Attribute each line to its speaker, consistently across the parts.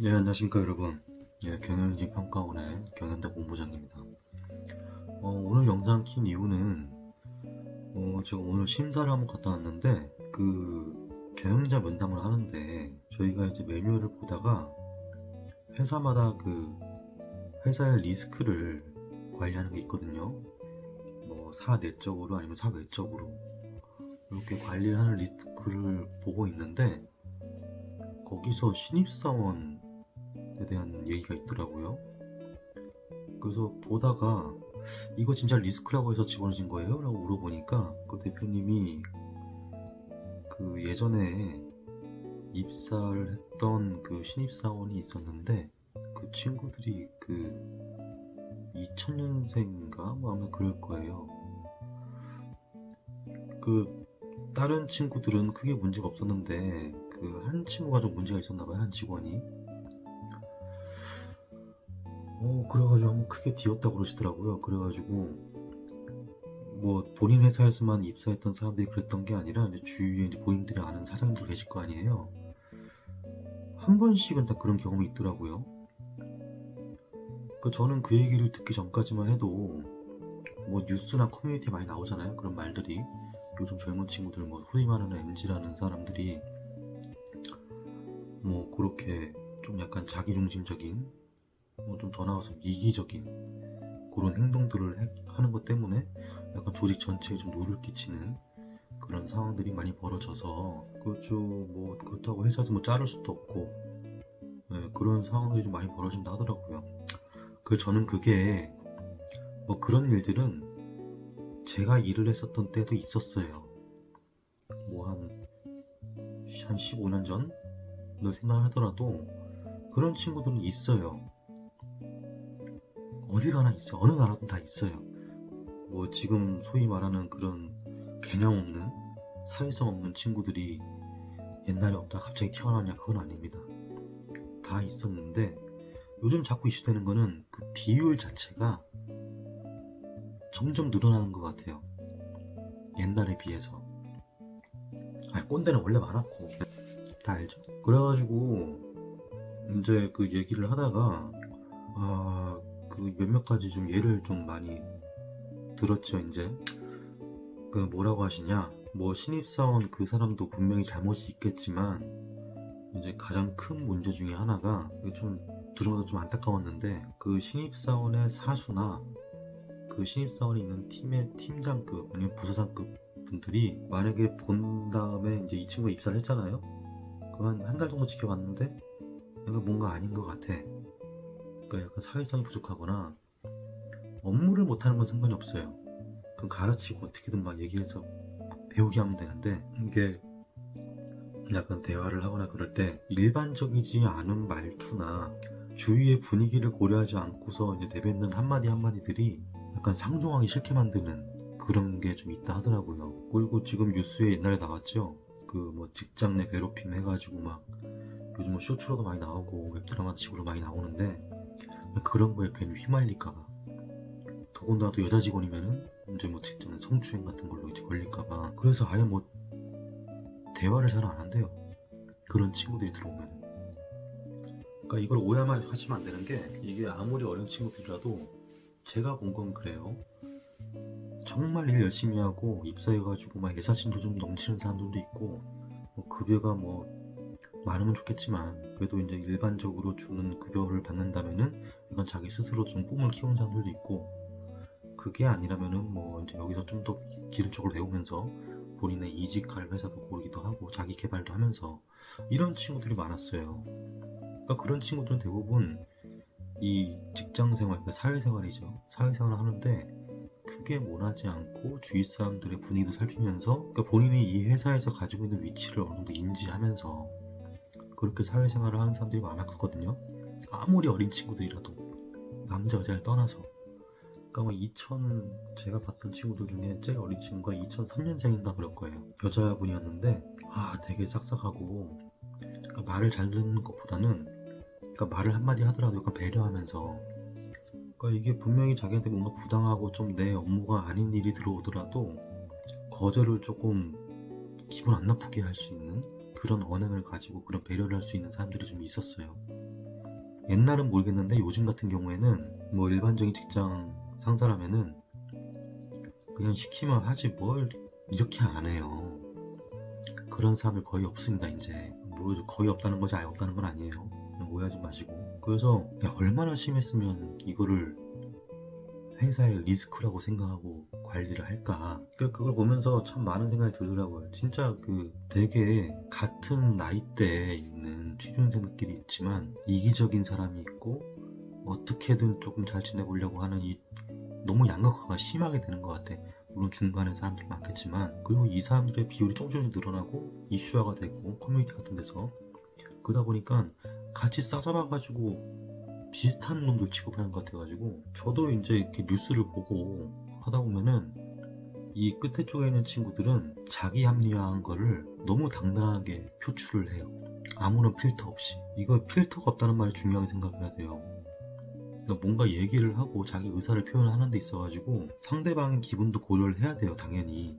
Speaker 1: 예, 안녕하십니까 여러분. 예, 경영인지 평가원의 경연대 본부장입니다. 오늘 영상 킨 이유는 제가 오늘 심사를 한번 갔다 왔는데 그 경영자 면담을 하는데 저희가 이제 매뉴얼을 보다가 회사마다 그 회사의 리스크를 관리하는 게 있거든요. 뭐 사내적으로 아니면 사외적으로 이렇게 관리를 하는 리스크를 보고 있는데 거기서 신입사원에 대한 얘기가 있더라고요. 그래서 보다가 이거 진짜 리스크라고 해서 집어넣어진 거예요? 라고 물어보니까 그 대표님이 그 예전에 입사를 했던 그 신입사원이 있었는데 그 친구들이 그 2000년생인가 뭐 아마 그럴 거예요. 그 다른 친구들은 크게 문제가 없었는데 그 한 친구가 좀 문제가 있었나봐요. 한 직원이 그래가지고 한번 크게 뒤었다고 그러시더라고요. 그래가지고 뭐 본인 회사에서만 입사했던 사람들이 그랬던 게 아니라 이제 주위에 이제 본인들이 아는 사장님들 계실 거 아니에요. 한 번씩은 다 그런 경험이 있더라고요. 저는 그 얘기를 듣기 전까지만 해도 뭐 뉴스나 커뮤니티에 많이 나오잖아요. 그런 말들이 요즘 젊은 친구들 뭐 소위 말하는 MZ라는 사람들이 뭐 그렇게 좀 약간 자기중심적인 뭐 좀 더 나와서 이기적인 그런 행동들을 하는 것 때문에 약간 조직 전체에 좀 누를 끼치는 그런 상황들이 많이 벌어져서 그렇죠. 뭐 그렇다고 회사에서 뭐 자를 수도 없고 그런 상황들이 좀 많이 벌어진다 하더라고요. 저는 그게 뭐 그런 일들은 제가 일을 했었던 때도 있었어요. 뭐 한 15년 전을 생각하더라도 그런 친구들은 있어요. 어디 가나 있어. 어느 나라든 다 있어요. 뭐 지금 소위 말하는 그런 개념 없는 사회성 없는 친구들이 옛날에 없다 갑자기 튀어나왔냐, 그건 아닙니다. 다 있었는데 요즘 자꾸 이슈되는 거는 그 비율 자체가 점점 늘어나는 것 같아요. 옛날에 비해서. 꼰대는 원래 많았고 다 알죠. 그래가지고 이제 그 얘기를 하다가 그 몇몇 가지 좀 예를 좀 많이 들었죠. 이제 그 뭐라고 하시냐, 뭐 신입사원 그 사람도 분명히 잘못이 있겠지만 이제 가장 큰 문제 중에 하나가 좀 들으면서 좀 안타까웠는데 그 신입사원의 사수나 그 신입사원이 있는 팀의 팀장급 아니면 부서장급 분들이 만약에 본 다음에 이제 이 친구가 입사를 했잖아요. 그만 한 달 정도 지켜봤는데 이거 뭔가 아닌 것 같아. 그러니까 약간 사회성이 부족하거나 업무를 못하는 건 상관이 없어요. 그럼 가르치고 어떻게든 막 얘기해서 배우게 하면 되는데 이게 약간 대화를 하거나 그럴 때 일반적이지 않은 말투나 주위의 분위기를 고려하지 않고서 이제 내뱉는 한마디 한마디들이 약간 상종하기 싫게 만드는 그런 게 좀 있다 하더라고요. 그리고 지금 뉴스에 옛날에 나왔죠. 그 뭐 직장 내 괴롭힘 해가지고 막 요즘 뭐 쇼츠로도 많이 나오고 웹드라마 식으로 많이 나오는데 그런 거에 괜히 휘말릴까봐, 더군다나 여자 직원이면은 이제 뭐 직장 성추행 같은 걸로 이제 걸릴까봐, 그래서 아예 뭐 대화를 잘 안 한대요. 그런 친구들이 들어오면. 그러니까 이걸 오해만 하시면 안 되는 게, 이게 아무리 어린 친구들이라도 제가 본 건 그래요. 정말 일 열심히 하고 입사해가지고 막 애사심도 좀 넘치는 사람들도 있고, 뭐 급여가 뭐 많으면 좋겠지만 그래도 이제 일반적으로 주는 급여를 받는다면은 이건 자기 스스로 좀 꿈을 키우는 사람들도 있고, 그게 아니라면은 뭐 이제 여기서 좀 더 기술적으로 배우면서 본인의 이직할 회사도 고르기도 하고 자기 개발도 하면서 이런 친구들이 많았어요. 그러니까 그런 친구들은 대부분 이 직장생활, 그러니까 사회생활이죠. 사회생활을 하는데 크게 원하지 않고 주위 사람들의 분위기도 살피면서, 그러니까 본인이 이 회사에서 가지고 있는 위치를 어느 정도 인지하면서 그렇게 사회생활을 하는 사람들이 많았거든요. 아무리 어린 친구들이라도, 남자 여자를 떠나서. 그러니까 뭐 제가 봤던 친구들 중에 제일 어린 친구가 2003년생인가 그럴 거예요. 여자분이었는데 되게 싹싹하고, 그러니까 말을 잘 듣는 것보다는, 그러니까 말을 한마디 하더라도 약간 배려하면서, 그러니까 이게 분명히 자기한테 뭔가 부당하고 좀 내 업무가 아닌 일이 들어오더라도 거절을 조금 기분 안 나쁘게 할 수 있는 그런 언행을 가지고 그런 배려를 할 수 있는 사람들이 좀 있었어요. 옛날은 모르겠는데 요즘 같은 경우에는 뭐 일반적인 직장 상사라면은 그냥 시키면 하지 뭘 이렇게 안 해요. 그런 사람들 거의 없습니다. 이제 뭐 거의 없다는 거지 아예 없다는 건 아니에요. 오해하지 마시고. 그래서 야, 얼마나 심했으면 이거를 회사의 리스크라고 생각하고 관리를 할까. 그걸 보면서 참 많은 생각이 들더라고요. 진짜 되게 같은 나이대에 있는 취준생들끼리 있지만 이기적인 사람이 있고 어떻게든 조금 잘 지내보려고 하는 이 너무 양극화가 심하게 되는 것 같아. 물론 중간에 사람들 많겠지만, 그리고 이 사람들의 비율이 조금씩 늘어나고 이슈화가 되고 커뮤니티 같은 데서 그러다 보니까 같이 싸잡아가지고 비슷한 놈들 취급하는 것 같아가지고, 저도 이제 이렇게 뉴스를 보고 하다 보면은 이 끝에 쪽에 있는 친구들은 자기 합리화한 거를 너무 당당하게 표출을 해요. 아무런 필터 없이. 이거 필터가 없다는 말이 중요하게 생각해야 돼요. 그러니까 뭔가 얘기를 하고 자기 의사를 표현하는 데 있어가지고 상대방의 기분도 고려를 해야 돼요. 당연히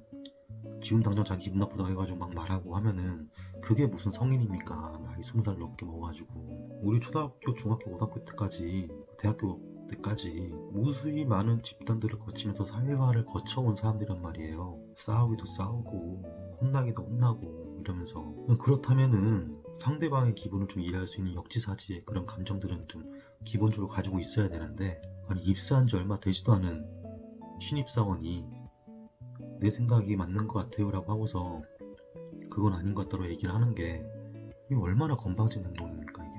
Speaker 1: 지금 당장 자기 기분 나쁘다고 해가지고 막 말하고 하면은 그게 무슨 성인입니까? 나이 20살 넘게 먹어가지고. 우리 초등학교, 중학교, 고등학교 때까지, 대학교 때까지 무수히 많은 집단들을 거치면서 사회화를 거쳐온 사람들이란 말이에요. 싸우기도 싸우고 혼나기도 혼나고 이러면서. 그렇다면은 상대방의 기분을 좀 이해할 수 있는 역지사지의 그런 감정들은 좀 기본적으로 가지고 있어야 되는데, 아니 입사한 지 얼마 되지도 않은 신입사원이 내 생각이 맞는 것 같아요 라고 하고서 그건 아닌 것 같다고 얘기를 하는 게 이게 얼마나 건방진 행동입니까. 이게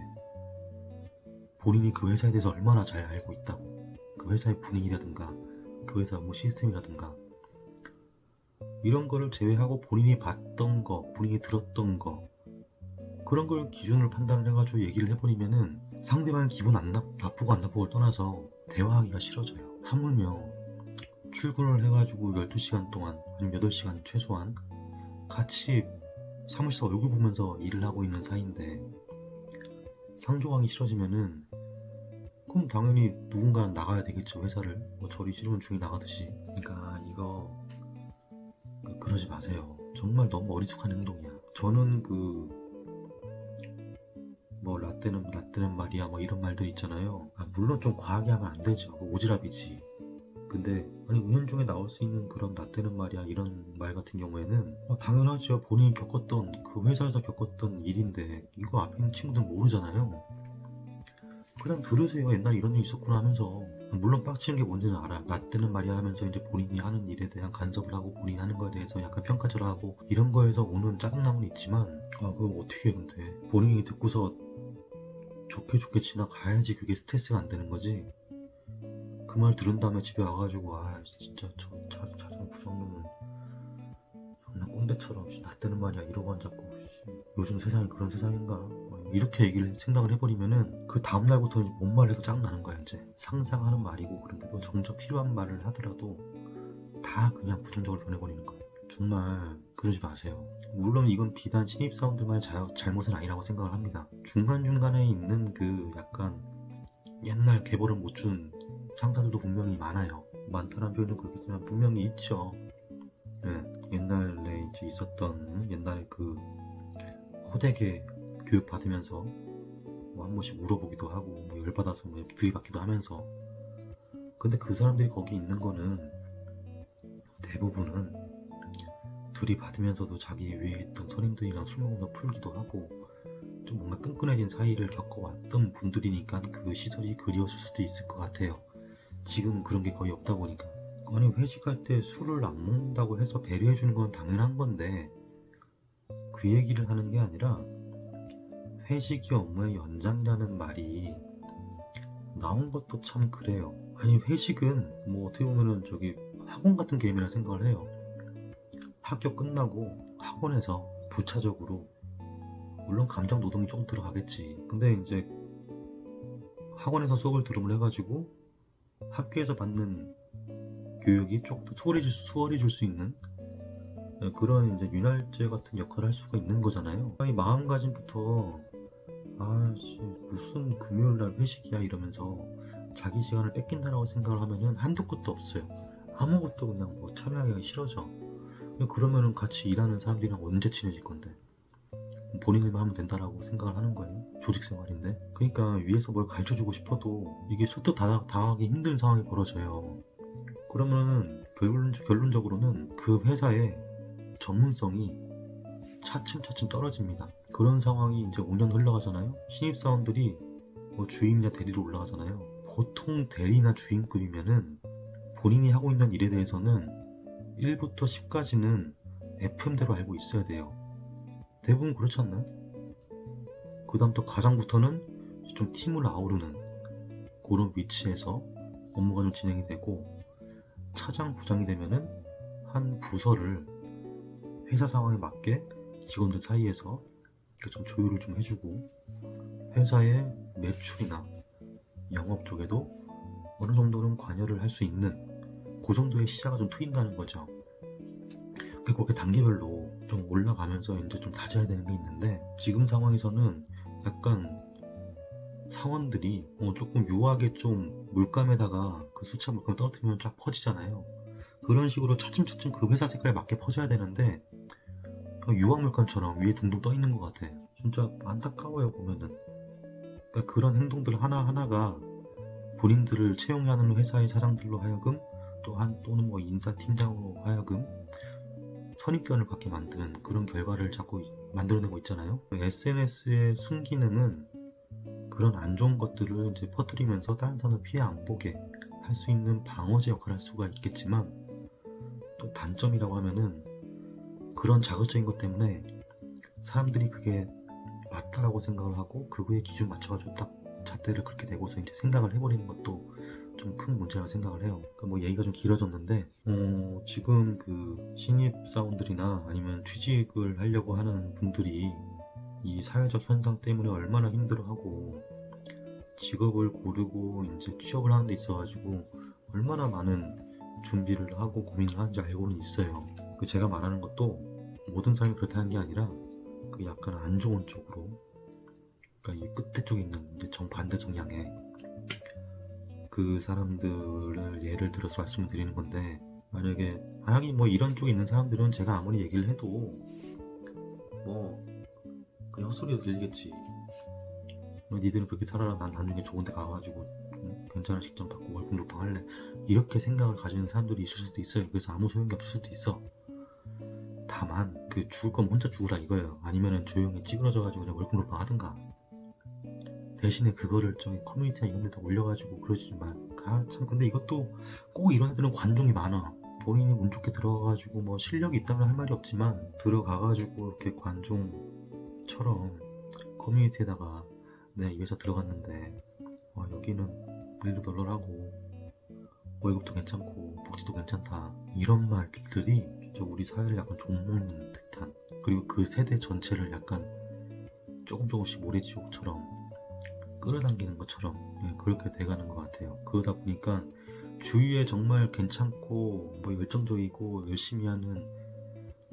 Speaker 1: 본인이 그 회사에 대해서 얼마나 잘 알고 있다고, 그 회사의 분위기라든가 그 회사 업무 시스템이라든가 이런 거를 제외하고 본인이 봤던 거, 본인이 들었던 거, 그런 걸 기준으로 판단을 해가지고 얘기를 해버리면은 상대방의 기분 나쁘고 안 나쁘고를 떠나서 대화하기가 싫어져요. 하물며 출근을 해가지고 12시간 동안 아니면 8시간 최소한 같이 사무실에서 얼굴 보면서 일을 하고 있는 사이인데 상종하기 싫어지면은 그럼 당연히 누군가는 나가야 되겠죠. 회사를 뭐 저리 싫으면 중이 나가듯이. 그러니까 이거 그러지 마세요. 정말 너무 어리숙한 행동이야. 저는 뭐 라떼는 말이야 뭐 이런 말들 있잖아요. 물론 좀 과하게 하면 안 되죠. 오지랖이지. 근데 아니 은연중에 나올 수 있는 그런 라떼는 말이야 이런 말 같은 경우에는 당연하죠. 본인이 겪었던 그 회사에서 겪었던 일인데 이거 앞에 있는 친구들은 모르잖아요. 그냥 들으세요. 옛날에 이런 일 있었구나 하면서. 물론 빡치는 게 뭔지는 알아. 라떼는 말이야 하면서 이제 본인이 하는 일에 대한 간섭을 하고 본인이 하는 거에 대해서 약간 평가절하하고 이런 거에서 오는 짜증남은 있지만 그거 어떻게 해. 근데 본인이 듣고서 좋게 지나가야지 그게 스트레스가 안 되는 거지. 그 말 들은 다음에 집에 와가지고 진짜 저 자전 부장님은 정말 꼰대처럼 라떼는 말이야 이러고 앉았고 요즘 세상이 그런 세상인가 이렇게 얘기를 생각을 해버리면은 그 다음날부터는 뭔 말 해도 짜증나는 거야. 이제 상상하는 말이고 그런데 뭐 정작 필요한 말을 하더라도 다 그냥 부정적으로 보내버리는 거야. 정말 그러지 마세요. 물론 이건 비단 신입사원들만의 잘못은 아니라고 생각을 합니다. 중간중간에 있는 약간 옛날 계보를 못 준 상사들도 분명히 많아요. 많다는 표현은 그렇겠지만 분명히 있죠. 네, 옛날에 이제 있었던 옛날에 호되게 교육 받으면서 뭐 한 번씩 물어보기도 하고 뭐 열받아서 뭐 들이받기도 하면서. 근데 그 사람들이 거기 있는 거는 대부분은 들이받으면서도 자기 위에 있던 선임들이랑 술 먹으면서 풀기도 하고 좀 뭔가 끈끈해진 사이를 겪어왔던 분들이니까 그 시절이 그리웠을 수도 있을 것 같아요. 지금은 그런 게 거의 없다 보니까. 아니 회식할 때 술을 안 먹는다고 해서 배려해주는 건 당연한 건데 그 얘기를 하는 게 아니라 회식이 업무의 연장이라는 말이 나온 것도 참 그래요. 아니 회식은 뭐 어떻게 보면은 학원 같은 개념이라 생각을 해요. 학교 끝나고 학원에서 부차적으로 물론 감정 노동이 조금 들어가겠지. 근데 이제 학원에서 수업을 들음을 해가지고 학교에서 받는 교육이 조금 더 수월해질 수 있는 그런 이제 윤활제 같은 역할을 할 수가 있는 거잖아요. 이 마음가짐부터 무슨 금요일날 회식이야 이러면서 자기 시간을 뺏긴다라고 생각을 하면은 한도 끝도 없어요. 아무것도 그냥 뭐 참여하기가 싫어져. 그러면은 같이 일하는 사람들이랑 언제 친해질 건데. 본인들만 하면 된다라고 생각을 하는 거예요. 조직 생활인데. 그러니까 위에서 뭘 가르쳐주고 싶어도 이게 수도 다하기 힘든 상황이 벌어져요. 그러면 결론적으로는 그 회사의 전문성이 차츰차츰 떨어집니다. 그런 상황이 이제 5년 흘러가잖아요. 신입사원들이 뭐 주임이나 대리로 올라가잖아요. 보통 대리나 주임급이면은 본인이 하고 있는 일에 대해서는 1부터 10까지는 FM대로 알고 있어야 돼요. 대부분 그렇지 않나요? 그 다음부터 과장부터는 좀 팀을 아우르는 그런 위치에서 업무가 좀 진행이 되고, 차장, 부장이 되면은 한 부서를 회사 상황에 맞게 직원들 사이에서 좀 조율을 좀 해주고, 회사의 매출이나 영업 쪽에도 어느 정도는 관여를 할 수 있는 그 정도의 시야가 좀 트인다는 거죠. 그렇게 단계별로 좀 올라가면서 이제 좀 다져야 되는 게 있는데, 지금 상황에서는 약간 사원들이 조금 유하게 좀 물감에다가 그 수채 물감을 떨어뜨리면 쫙 퍼지잖아요. 그런 식으로 차츰차츰 그 회사 색깔에 맞게 퍼져야 되는데, 유화 물감처럼 위에 둥둥 떠 있는 것 같아. 진짜 안타까워요, 보면은. 그러니까 그런 행동들 하나하나가 본인들을 채용하는 회사의 사장들로 하여금, 또는 뭐 인사팀장으로 하여금 선입견을 갖게 만드는 그런 결과를 자꾸 만들어내고 있잖아요. SNS의 순기능은 그런 안 좋은 것들을 이제 퍼뜨리면서 다른 사람을 피해 안 보게 할 수 있는 방어제 역할을 할 수가 있겠지만, 또 단점이라고 하면은 그런 자극적인 것 때문에 사람들이 그게 맞다라고 생각을 하고 그거에 기준 맞춰가지고 딱 잣대를 그렇게 대고서 이제 생각을 해버리는 것도 좀 큰 문제라고 생각을 해요. 그러니까 뭐 얘기가 좀 길어졌는데, 지금 그 신입 사원들이나 아니면 취직을 하려고 하는 분들이 이 사회적 현상 때문에 얼마나 힘들어하고, 직업을 고르고 이제 취업을 하는 데 있어가지고 얼마나 많은 준비를 하고 고민을 하는지 알고는 있어요. 그 제가 말하는 것도 모든 사람이 그렇다는 게 아니라 그 약간 안 좋은 쪽으로, 그러니까 이 끝에 쪽에 있는 이제 정반대 성향의 그 사람들을 예를 들어서 말씀을 드리는 건데, 만약에 하긴 뭐 이런 쪽에 있는 사람들은 제가 아무리 얘기를 해도 뭐 그냥 헛소리가 들리겠지. 니들은 그렇게 살아라, 난 나중에 좋은 데 가가지고 괜찮은 직장 받고 월급 높아 할래, 이렇게 생각을 가지는 사람들이 있을 수도 있어요. 그래서 아무 소용이 없을 수도 있어. 다만 그 죽을 거면 혼자 죽으라 이거예요. 아니면은 조용히 찌그러져가지고 그냥 월급 높아 하든가. 대신에 그거를 저기 커뮤니티나 이런 데다 올려가지고 그러지 마. 참, 근데 이것도 꼭 이런 애들은 관종이 많아. 본인이 운 좋게 들어가가지고 뭐 실력이 있다면 할 말이 없지만, 들어가가지고 이렇게 관종처럼 커뮤니티에다가 내가 이 회사 들어갔는데 여기는 일도 널널하고 월급도 괜찮고 복지도 괜찮다, 이런 말들이 우리 사회를 약간 좀먹는 듯한, 그리고 그 세대 전체를 약간 조금씩 모래지옥처럼 끌어당기는 것처럼 그렇게 돼가는 것 같아요. 그러다 보니까 주위에 정말 괜찮고 뭐 열정적이고 열심히 하는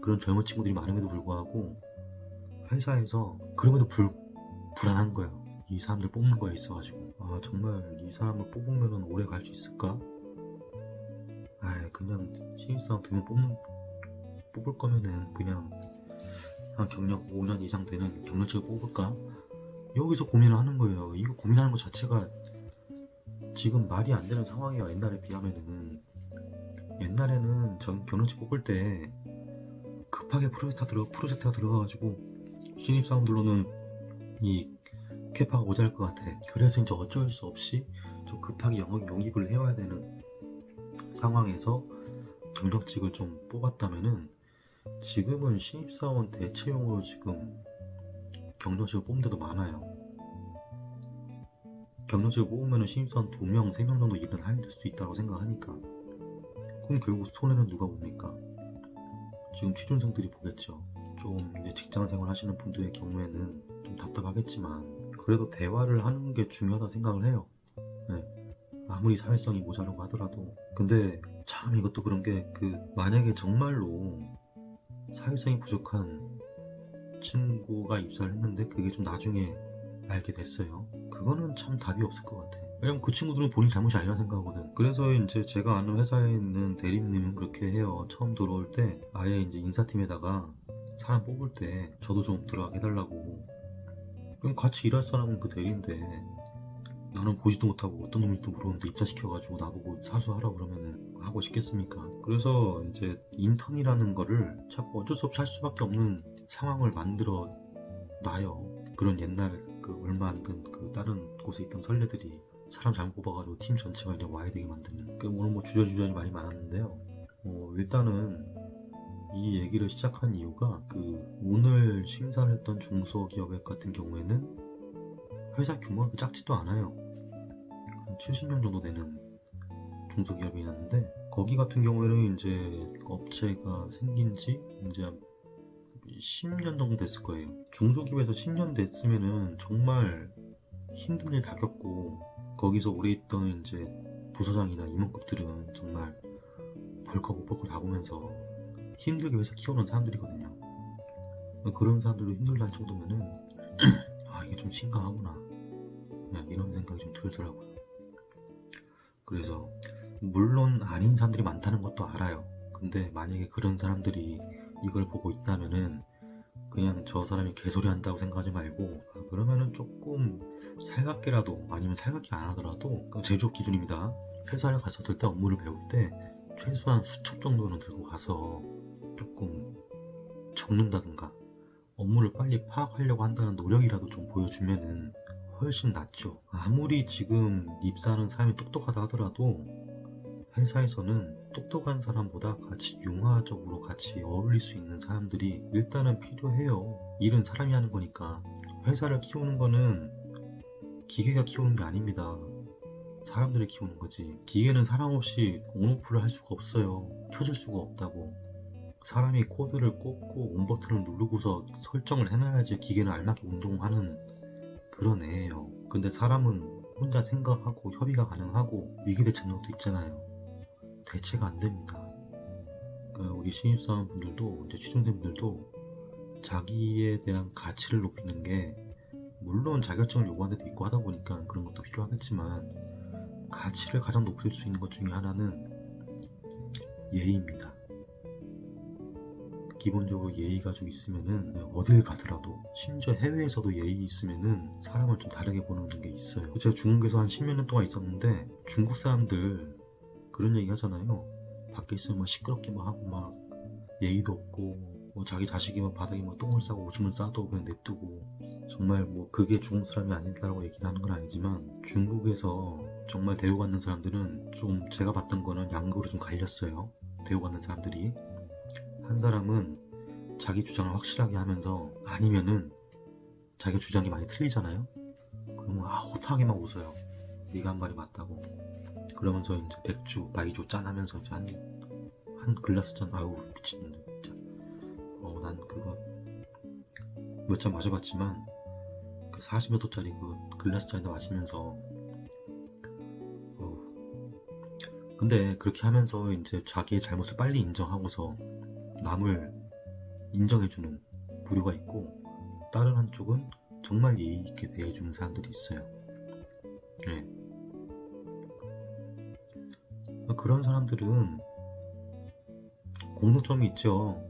Speaker 1: 그런 젊은 친구들이 많음에도 불구하고 회사에서 그럼에도 불안한 거예요. 이 사람들 뽑는 거에 있어가지고 정말 이 사람을 뽑으면 오래 갈 수 있을까? 그냥 신입사원 2명 뽑을 거면은 그냥 한 경력 5년 이상 되는 경력직을 뽑을까? 여기서 고민을 하는 거예요. 이거 고민하는 것 자체가 지금 말이 안 되는 상황이에요. 옛날에 비하면은. 옛날에는 전 경력직 뽑을 때 급하게 프로젝트가 들어가가지고 신입사원들로는 이 캐파가 모자랄 것 같아. 그래서 이제 어쩔 수 없이 좀 급하게 영입을 해와야 되는 상황에서 경력직을 좀 뽑았다면은, 지금은 신입사원 대체용으로 지금 경력직을 뽑는 데도 많아요. 경력직을 뽑으면 신입사원 2명, 3명 정도 일은 할 수 있다고 생각하니까, 그럼 결국 손해는 누가 봅니까? 지금 취준생들이 보겠죠. 좀 이제 직장생활 하시는 분들의 경우에는 좀 답답하겠지만 그래도 대화를 하는 게 중요하다 생각을 해요. 아무리 사회성이 모자라고 하더라도. 근데 참 이것도 그런 게, 만약에 정말로 사회성이 부족한 친구가 입사를 했는데 그게 좀 나중에 알게 됐어요. 그거는 참 답이 없을 것 같아. 왜냐면 그 친구들은 본인 잘못이 아니라 생각하거든. 그래서 이제 제가 아는 회사에 있는 대리님은 그렇게 해요. 처음 들어올 때 아예 이제 인사팀에다가 사람 뽑을 때 저도 좀 들어가게 해달라고. 그럼 같이 일할 사람은 그 대리인데 나는 보지도 못하고 어떤 놈인지도 모르는데 입사시켜가지고 나보고 사수하라고 그러면은 하고 싶겠습니까? 그래서 이제 인턴이라는 거를 자꾸 어쩔 수 없이 할 수밖에 없는 상황을 만들어 놔요. 그런 옛날 그 얼마 안 된 그 다른 곳에 있던 선례들이 사람 잘못 뽑아가지고 팀 전체가 그냥 와야 되게 만드는. 오늘 뭐 주저주저이 말이 많았는데요. 일단은 이 얘기를 시작한 이유가 오늘 심사를 했던 중소기업 같은 경우에는 회사 규모가 작지도 않아요. 한 70명 정도 되는 중소기업이었는데 거기 같은 경우에는 이제 업체가 생긴 지 이제 10년 정도 됐을 거예요. 중소기업에서 10년 됐으면은 정말 힘든 일 다 겪고 거기서 오래 있던 이제 부서장이나 임원급들은 정말 벌컥 못 벌컥 다 보면서 힘들게 회사 키워놓은 사람들이거든요. 그런 사람들도 힘들다는 정도면은 아 이게 좀 심각하구나 이런 생각이 좀 들더라고요. 그래서 물론 아닌 사람들이 많다는 것도 알아요. 근데 만약에 그런 사람들이 이걸 보고 있다면은 그냥 저 사람이 개소리 한다고 생각하지 말고 그러면은 조금 살갑게라도 아니면 살갑게 안 하더라도 제조업 기준입니다. 회사를 갔었을 때 업무를 배울 때 최소한 수첩 정도는 들고 가서 조금 적는다든가 업무를 빨리 파악하려고 한다는 노력이라도 좀 보여주면은 훨씬 낫죠. 아무리 지금 입사하는 사람이 똑똑하다 하더라도 회사에서는 똑똑한 사람보다 같이 융화적으로 같이 어울릴 수 있는 사람들이 일단은 필요해요. 일은 사람이 하는 거니까. 회사를 키우는 거는 기계가 키우는 게 아닙니다. 사람들이 키우는 거지. 기계는 사람 없이 온오프를 할 수가 없어요. 켜질 수가 없다고. 사람이 코드를 꽂고 온 버튼을 누르고서 설정을 해놔야지 기계는 알맞게 운동하는 그런 애예요. 근데 사람은 혼자 생각하고 협의가 가능하고 위기대처 능력도 있잖아요. 대체가 안 됩니다. 그러니까 우리 신입사원분들도 이제 취준생분들도 자기에 대한 가치를 높이는 게 물론 자격증을 요구하는 데도 있고 하다 보니까 그런 것도 필요하겠지만 가치를 가장 높일 수 있는 것 중에 하나는 예의입니다. 기본적으로 예의가 좀 있으면은 어딜 가더라도 심지어 해외에서도 예의 있으면은 사람을 좀 다르게 보는 게 있어요. 제가 중국에서 한 10몇 년 동안 있었는데 중국 사람들 그런 얘기 하잖아요. 밖에 있으면 막 시끄럽게 막 하고 막 예의도 없고 뭐 자기 자식이 막 바닥에 막 똥을 싸고 오줌을 싸도 그냥 냅두고 정말 뭐 그게 중국 사람이 아니다라고 얘기를 하는 건 아니지만 중국에서 정말 대우받는 사람들은 좀 제가 봤던 거는 양극으로 좀 갈렸어요. 대우받는 사람들이 한 사람은 자기 주장을 확실하게 하면서 아니면은 자기 주장이 많이 틀리잖아요. 그러면 호탕하게 막 웃어요. 네가 한 말이 맞다고. 그러면서 이제 백주, 마이주 짠하면서 이제 한 글라스 짠, 아유 미친놈들 진짜. 난 그거 몇 잔 마셔봤지만 그 40몇 도짜리 그 글라스 잔에다 마시면서 근데 그렇게 하면서 이제 자기의 잘못을 빨리 인정하고서 남을 인정해주는 부류가 있고 다른 한쪽은 정말 예의 있게 대해주는 사람들이 있어요. 네. 그런 사람들은 공통점이 있죠.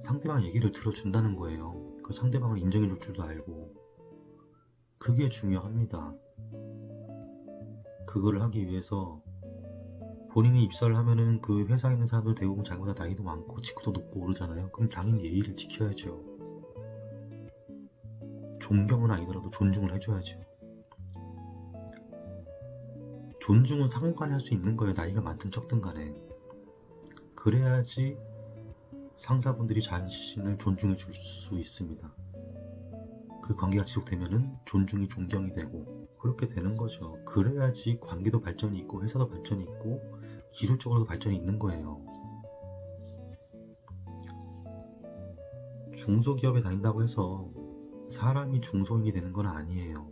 Speaker 1: 상대방 얘기를 들어준다는 거예요. 그 상대방을 인정해줄 줄도 알고 그게 중요합니다. 그거를 하기 위해서 본인이 입사를 하면은 그 회사에 있는 사람들 대부분 자기보다 나이도 많고 직급도 높고 오르잖아요. 그럼 당연히 예의를 지켜야죠. 존경은 아니더라도 존중을 해줘야죠. 존중은 상호간에 할 수 있는 거예요. 나이가 많든 적든 간에. 그래야지 상사분들이 자신을 존중해 줄 수 있습니다. 그 관계가 지속되면은 존중이 존경이 되고 그렇게 되는 거죠. 그래야지 관계도 발전이 있고 회사도 발전이 있고 기술적으로도 발전이 있는 거예요. 중소기업에 다닌다고 해서 사람이 중소인이 되는 건 아니에요.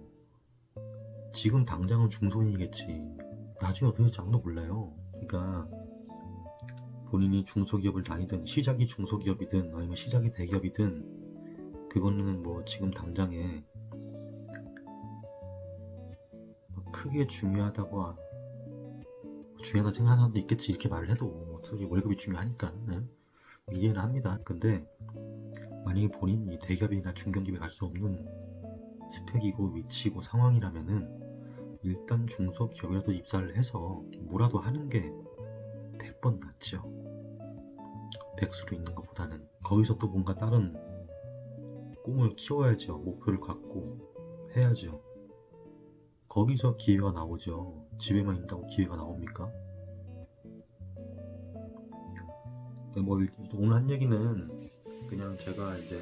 Speaker 1: 지금 당장은 중소인이겠지. 나중에 어떻게 될지 아무도 몰라요. 그러니까 본인이 중소기업을 다니든 시작이 중소기업이든 아니면 시작이 대기업이든 그거는 뭐 지금 당장에 크게 중요하다 생각하는 사람도 있겠지. 이렇게 말을 해도 솔직히 월급이 중요하니까 이해는 합니다. 근데 만약에 본인이 대기업이나 중견기업에 갈 수 없는 스펙이고 위치고 상황이라면은 일단 중소기업이라도 입사를 해서 뭐라도 하는 게 100번 낫죠. 백수로 있는 것보다는. 거기서 또 뭔가 다른 꿈을 키워야죠. 목표를 갖고 해야죠. 거기서 기회가 나오죠. 집에만 있다고 기회가 나옵니까? 뭐 오늘 한 얘기는 그냥 제가 이제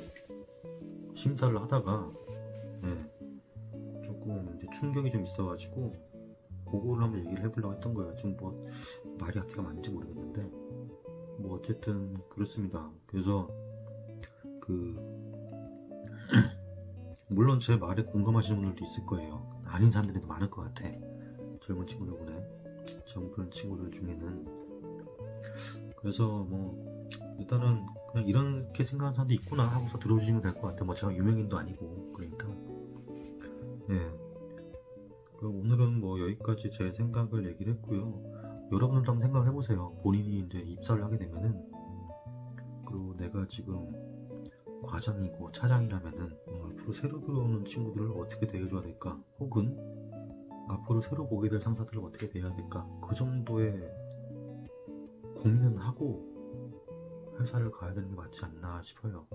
Speaker 1: 심사를 하다가 조금 이제 충격이 좀 있어가지고 그거를 한번 얘기를 해보려고 했던 거예요. 지금 뭐 말이 앞뒤가 맞는지 모르겠는데 뭐 어쨌든 그렇습니다. 그래서 물론 제 말에 공감하시는 분들도 있을 거예요. 아닌 사람들이 더 많을 것 같아. 젊은 친구들 친구들 중에는. 그래서 뭐 일단은 그냥 이렇게 생각하는 사람도 있구나 하고서 들어주시면 될 것 같아요. 뭐 제가 유명인도 아니고 그러니까. 오늘은 뭐 여기까지 제 생각을 얘기를 했고요. 여러분들도 한번 생각을 해보세요. 본인이 이제 입사를 하게 되면은, 그리고 내가 지금 과장이고 차장이라면은 앞으로 새로 들어오는 친구들을 어떻게 대해줘야 될까? 혹은 앞으로 새로 보게 될 상사들을 어떻게 대해야 될까? 그 정도의 고민은 하고 회사를 가야 되는 게 맞지 않나 싶어요.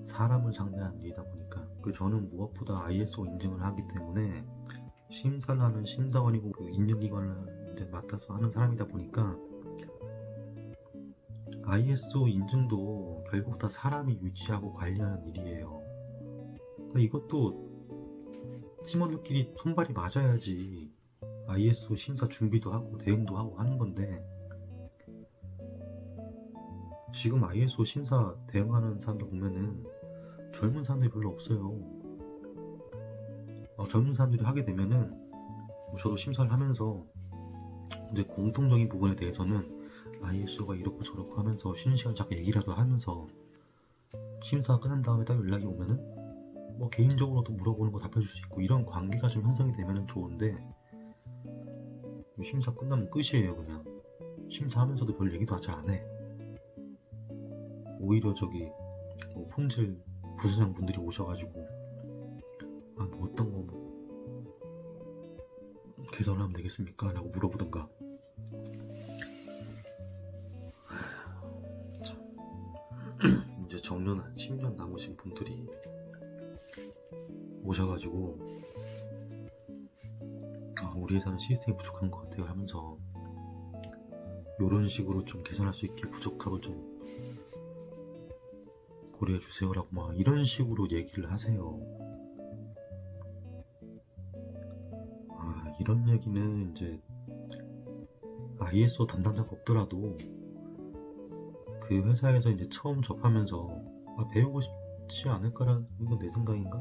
Speaker 1: 사람을 상대하는 일이다 보니까. 그리고 저는 무엇보다 ISO 인증을 하기 때문에 심사를 하는 심사원이고 그 인증기관을 이제 맡아서 하는 사람이다 보니까 ISO 인증도 결국 다 사람이 유지하고 관리하는 일이에요. 그러니까 이것도 팀원들끼리 손발이 맞아야지 ISO 심사 준비도 하고 대응도 하고 하는 건데, 지금 ISO 심사 대응하는 사람들 보면은 젊은 사람들이 별로 없어요. 젊은 사람들이 하게 되면은 저도 심사를 하면서 이제 공통적인 부분에 대해서는 ISO가 이렇고 저렇고 하면서 쉬는 시간 자꾸 얘기라도 하면서 심사가 끝난 다음에 딱 연락이 오면은 뭐 개인적으로도 물어보는 거 답해줄 수 있고 이런 관계가 좀 형성이 되면은 좋은데, 심사 끝나면 끝이에요. 그냥 심사하면서도 별 얘기도 잘 안 해. 오히려 저기 뭐 품질 부서장 분들이 오셔가지고 뭐 어떤 거 개선하면 되겠습니까? 라고 물어보던가. 이제 정년 한 10년 남으신 분들이 오셔가지고 우리 회사는 시스템이 부족한 것 같아요 하면서 이런 식으로 좀 개선할 수 있게 부족하고 좀 고려해 주세요라고 막 이런 식으로 얘기를 하세요. 이런 얘기는 이제 ISO 담당자가 없더라도 그 회사에서 이제 처음 접하면서 배우고 싶지 않을까라는 건 내 생각인가?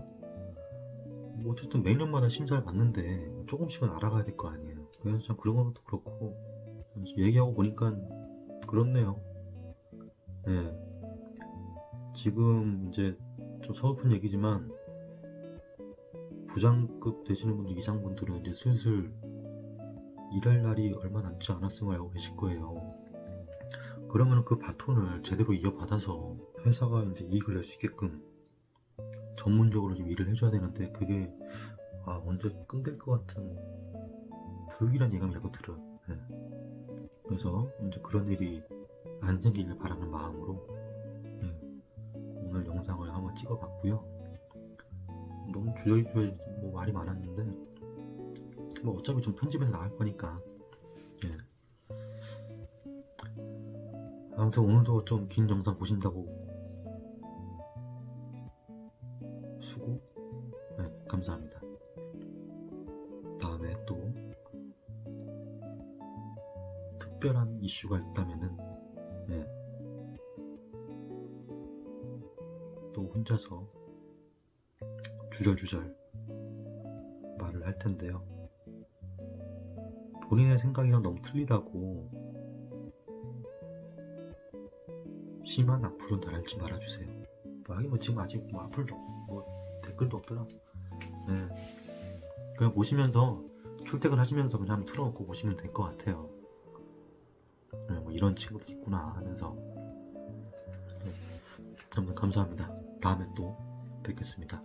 Speaker 1: 뭐 어쨌든 매년마다 심사를 받는데 조금씩은 알아가야 될 거 아니에요. 그래서 참 그런 것도 그렇고 얘기하고 보니까 그렇네요. 지금 이제 좀 서글픈 얘기지만 부장급 되시는 분들 이상분들은 이제 슬슬 일할 날이 얼마 남지 않았음을 알고 계실 거예요. 그러면 그 바톤을 제대로 이어받아서 회사가 이제 이익을 낼 수 있게끔 전문적으로 좀 일을 해줘야 되는데, 그게 언제 끊길 것 같은 불길한 예감이 자꾸 들어요. 그래서 이제 그런 일이 안 생기길 바라는 마음으로 오늘 영상을 한번 찍어봤고요. 너무 주저리주저리 뭐 말이 많았는데 뭐 어차피 좀 편집해서 나갈 거니까. 아무튼 오늘도 좀 긴 영상 보신다고 수고 감사합니다. 다음에 또 특별한 이슈가 있다면은 또 혼자서 주절주절 말을 할 텐데요. 본인의 생각이랑 너무 틀리다고 심한 악플은 달지 말아주세요. 하긴 지금 아직 악플도 댓글도 없더라. 그냥 보시면서 출퇴근 하시면서 그냥 한번 틀어놓고 보시면 될 것 같아요. 뭐 이런 친구도 있구나 하면서. 시청자 감사합니다. 다음에 또 뵙겠습니다.